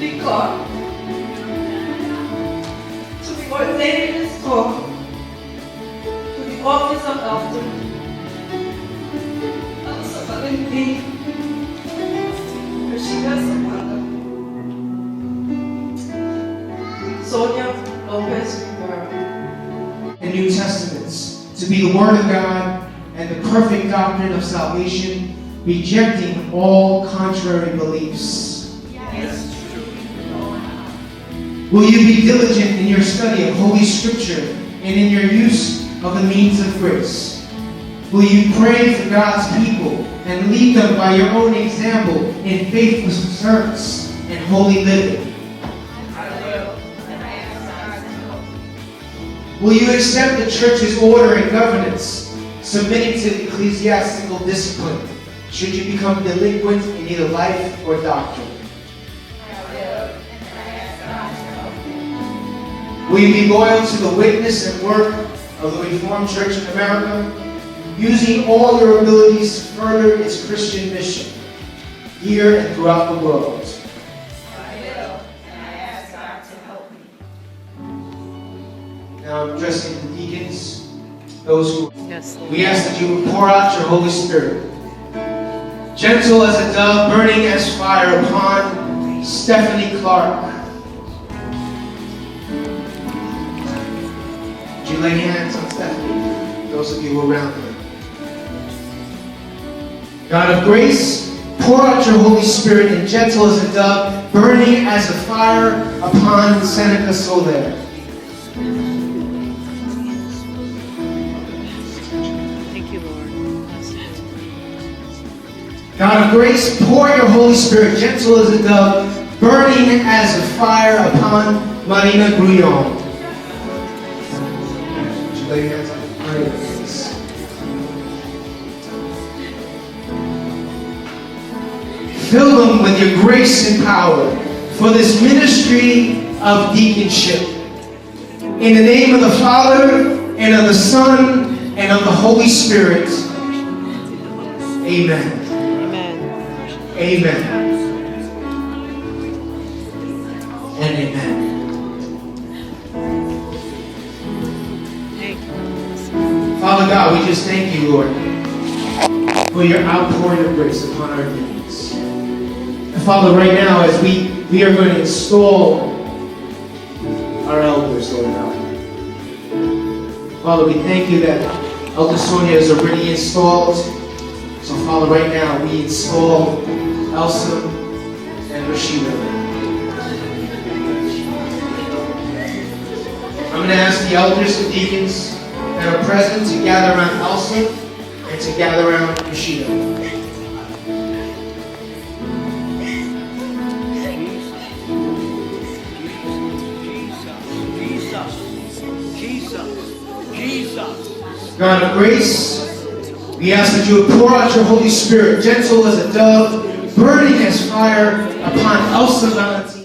Deacon to be ordained in this call to the office of elder. Also, Valentin, Rashida's mother, Sonia Lopez Rivera. The New Testaments to be the Word of God and the perfect doctrine of salvation, rejecting all contrary beliefs. Yes. Will you be diligent in your study of Holy Scripture and in your use of the means of grace? Will you pray for God's people and lead them by your own example in faithful service and holy living? I will, and I ask God to help me. Will you accept the church's order and governance, submitting to ecclesiastical discipline, should you become delinquent in either life or doctrine? I will, and I ask God to help me. Will you be loyal to the witness and work of the Reformed Church in America, using all your abilities to further its Christian mission here and throughout the world? I will, and I ask God to help me. Now I'm addressing the deacons, those who Yes, Lord. we ask that you would pour out your Holy Spirit, gentle as a dove, burning as fire upon Stephanie Clark. Would you lay hands on Stephanie, those of you who are around her? God of grace, pour out your Holy Spirit and gentle as a dove, burning as a fire upon Seneca Soler. Thank you, Lord. God of grace, pour your Holy Spirit, gentle as a dove, burning as a fire upon Marina Grullon. Would you lay your hands on her, please? Fill them with your grace and power for this ministry of deaconship. In the name of the Father, and of the Son, and of the Holy Spirit. Amen. Amen. Amen. And amen. Thank you. Father God, we just thank you, Lord, for your outpouring of grace upon our deacons. And Father, right now, as we are going to install our elders, Lord God. Father, we thank you that Elder Sonia is already installed. So, Father, right now, we install Elsa and Rashida. I'm going to ask the elders and deacons that are present to gather around Elsa and to gather around Rashida. God of grace, we ask that you would pour out your Holy Spirit, gentle as a dove, burning as fire upon Elsa Valentine.